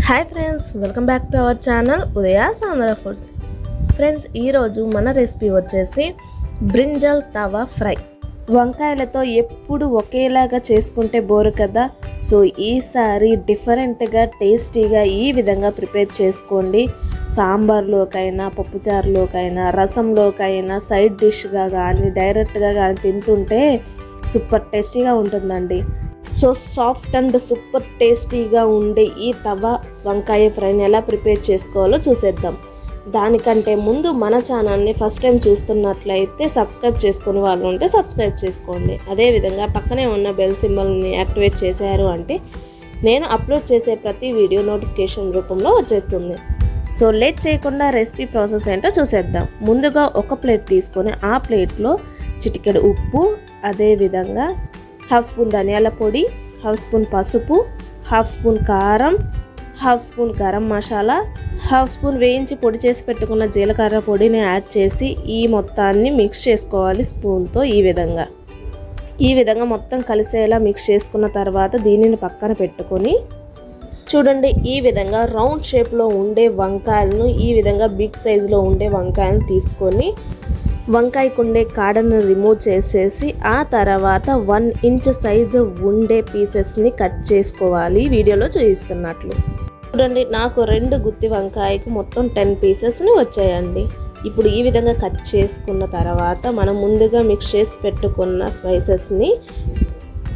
Hi friends, welcome back to our channel Udayas Andhra foods. Friends, ఈరోజు మన recipe వచ్చేసి brinjal తవా fry. వంకాయలతో ఎప్పుడు ఒకేలాగా చేసుకుంటే బోరు కదా. సో ఈసారి డిఫరెంట్గా టేస్టీగా ఈ విధంగా ప్రిపేర్ చేసుకోండి. సాంబార్లోకైనా, పప్పుచారులోకైనా, రసంలోకైనా, సైడ్ డిష్గా కానీ, డైరెక్ట్గా కానీ తింటుంటే సూపర్ టేస్టీగా ఉంటుందండి. సో సాఫ్ట్ అండ్ సూపర్ టేస్టీగా ఉండే ఈ తవా వంకాయ ఫ్రైని ఎలా ప్రిపేర్ చేసుకోవాలో చూసేద్దాం. దానికంటే ముందు మన ఛానల్ని ఫస్ట్ టైం చూస్తున్నట్లయితే సబ్స్క్రైబ్ చేసుకునే వాళ్ళు ఉంటే సబ్స్క్రైబ్ చేసుకోండి. అదేవిధంగా పక్కనే ఉన్న బెల్ సింబల్ని యాక్టివేట్ చేశారు అంటే నేను అప్లోడ్ చేసే ప్రతి వీడియో నోటిఫికేషన్ రూపంలో వచ్చేస్తుంది. సో లేట్ చేయకుండా రెసిపీ ప్రాసెస్ ఏంటో చూసేద్దాం. ముందుగా ఒక ప్లేట్ తీసుకొని ఆ ప్లేట్లో చిటికెడు ఉప్పు, అదేవిధంగా హాఫ్ స్పూన్ ధనియాల పొడి, హాఫ్ స్పూన్ పసుపు, హాఫ్ స్పూన్ కారం, half spoon garam masala, half spoon వేయించి పొడి చేసి పెట్టుకున్న జీలకర్ర పొడిని యాడ్ చేసి ఈ మొత్తాన్ని మిక్స్ చేసుకోవాలి స్పూన్తో. ఈ విధంగా మొత్తం కలిసేలా మిక్స్ చేసుకున్న తర్వాత దీనిని పక్కన పెట్టుకొని చూడండి, ఈ విధంగా రౌండ్ షేప్లో ఉండే వంకాయలను, ఈ విధంగా బిగ్ సైజులో ఉండే వంకాయలను తీసుకొని వంకాయకు ఉండే కాడను రిమూవ్ చేసేసి ఆ తర్వాత 1 ఇంచ్ సైజు ఉండే పీసెస్ని కట్ చేసుకోవాలి. వీడియోలో చూపిస్తున్నట్లు చూడండి, నాకు 2 గుత్తి వంకాయకు మొత్తం 10 పీసెస్ని వచ్చాయండి. ఇప్పుడు ఈ విధంగా కట్ చేసుకున్న తర్వాత మనం ముందుగా మిక్స్ చేసి పెట్టుకున్న స్పైసెస్ని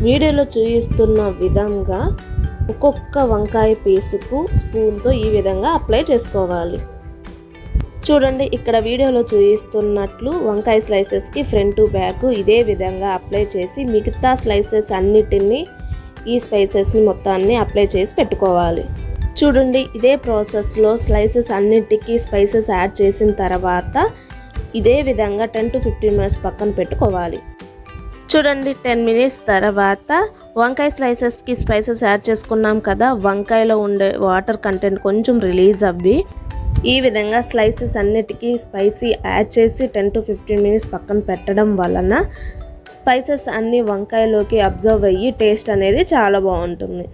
వీడియోలో చూపిస్తున్న విధంగా ఒక్కొక్క వంకాయ పీసుకు స్పూన్తో ఈ విధంగా అప్లై చేసుకోవాలి. చూడండి, ఇక్కడ వీడియోలో చూపిస్తున్నట్లు వంకాయ స్లైసెస్కి ఫ్రంట్ టు బ్యాక్ ఇదే విధంగా అప్లై చేసి మిగతా స్లైసెస్ అన్నిటినీ ఈ స్పైసెస్ని మొత్తాన్ని అప్లై చేసి పెట్టుకోవాలి. చూడండి, ఇదే ప్రాసెస్లో స్లైసెస్ అన్నిటికీ స్పైసెస్ యాడ్ చేసిన తర్వాత ఇదే విధంగా 10 to 15 మినిట్స్ పక్కన పెట్టుకోవాలి. చూడండి, 10 మినిట్స్ తర్వాత వంకాయ స్లైసెస్కి స్పైసెస్ యాడ్ చేసుకున్నాం కదా, వంకాయలో ఉండే వాటర్ కంటెంట్ కొంచెం రిలీజ్ అవ్వి ఈ విధంగా స్లైసెస్ అన్నిటికీ స్పైసీ యాడ్ చేసి 10 to 15 మినిట్స్ పక్కన పెట్టడం వలన స్పైసెస్ అన్నీ వంకాయలోకి అబ్జర్వ్ అయ్యి టేస్ట్ అనేది చాలా బాగుంటుంది.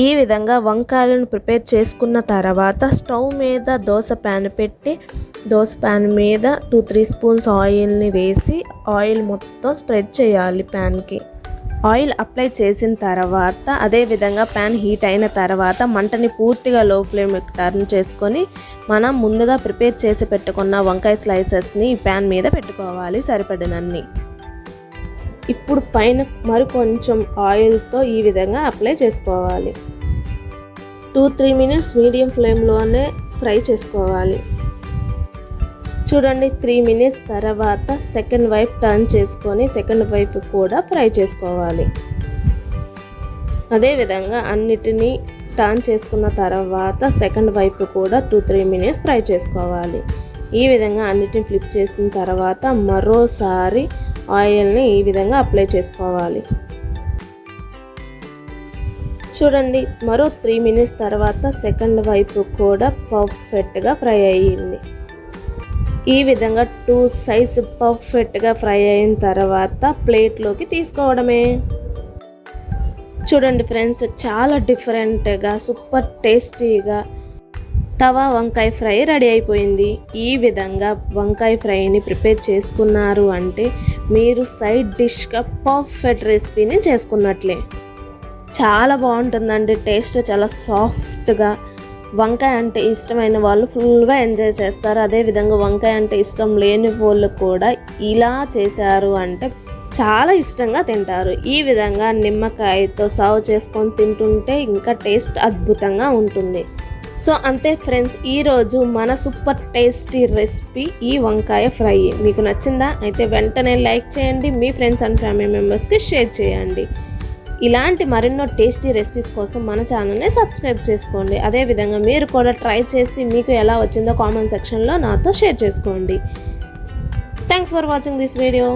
ఈ విధంగా వంకాయలను ప్రిపేర్ చేసుకున్న తర్వాత స్టవ్ మీద దోశ ప్యాన్ పెట్టి దోశ ప్యాన్ మీద 2-3 స్పూన్స్ ఆయిల్ని వేసి ఆయిల్ మొత్తం స్ప్రెడ్ చేయాలి. ప్యాన్కి ఆయిల్ అప్లై చేసిన తర్వాత అదేవిధంగా ప్యాన్ హీట్ అయిన తర్వాత మంటని పూర్తిగా లో ఫ్లేమ్కి టర్న్ చేసుకొని మనం ముందుగా ప్రిపేర్ చేసి పెట్టుకున్న వంకాయ స్లైసెస్ని ఈ ప్యాన్ మీద పెట్టుకోవాలి సరిపడినన్ని. ఇప్పుడు పైన మరికొంచెం ఆయిల్తో ఈ విధంగా అప్లై చేసుకోవాలి. 2-3 మినిట్స్ మీడియం ఫ్లేమ్లోనే ఫ్రై చేసుకోవాలి. చూడండి, 3 మినిట్స్ తర్వాత సెకండ్ వైపు టర్న్ చేసుకొని సెకండ్ వైపు కూడా ఫ్రై చేసుకోవాలి. అదేవిధంగా అన్నిటినీ టర్న్ చేసుకున్న తర్వాత సెకండ్ వైపు కూడా 2-3 మినిట్స్ ఫ్రై చేసుకోవాలి. ఈ విధంగా అన్నిటిని ఫ్లిప్ చేసిన తర్వాత మరోసారి ఆయిల్ని ఈ విధంగా అప్లై చేసుకోవాలి. చూడండి, మరో 3 మినిట్స్ తర్వాత సెకండ్ వైపు కూడా పర్ఫెక్ట్గా ఫ్రై అయ్యింది. ఈ విధంగా 2 సైడ్స్ పర్ఫెక్ట్గా ఫ్రై అయిన తర్వాత ప్లేట్లోకి తీసుకోవడమే. చూడండి ఫ్రెండ్స్, చాలా డిఫరెంట్గా సూపర్ టేస్టీగా తవా వంకాయ ఫ్రై రెడీ అయిపోయింది. ఈ విధంగా వంకాయ ఫ్రైని ప్రిపేర్ చేసుకున్నారు అంటే మీరు సైడ్ డిష్గా పర్ఫెక్ట్ రెసిపీని చేసుకున్నట్లే. చాలా బాగుంటుందండి, టేస్ట్ చాలా సాఫ్ట్గా. వంకాయ అంటే ఇష్టమైన వాళ్ళు ఫుల్గా ఎంజాయ్ చేస్తారు. అదేవిధంగా వంకాయ అంటే ఇష్టం లేని వాళ్ళు కూడా ఇలా చేశారు అంటే చాలా ఇష్టంగా తింటారు. ఈ విధంగా నిమ్మకాయతో సర్వ్ చేసుకొని తింటుంటే ఇంకా టేస్ట్ అద్భుతంగా ఉంటుంది. సో అంతే ఫ్రెండ్స్, ఈరోజు మన సూపర్ టేస్టీ రెసిపీ ఈ వంకాయ ఫ్రై మీకు నచ్చిందా? అయితే వెంటనే లైక్ చేయండి, మీ ఫ్రెండ్స్ అండ్ ఫ్యామిలీ మెంబర్స్కి షేర్ చేయండి. ఇలాంటి మరెన్నో టేస్టీ రెసిపీస్ కోసం మన ఛానల్ని సబ్స్క్రైబ్ చేసుకోండి. అదేవిధంగా మీరు కూడా ట్రై చేసి మీకు ఎలా వచ్చిందో కామెంట్ సెక్షన్లో నాతో షేర్ చేసుకోండి. Thanks for watching this video.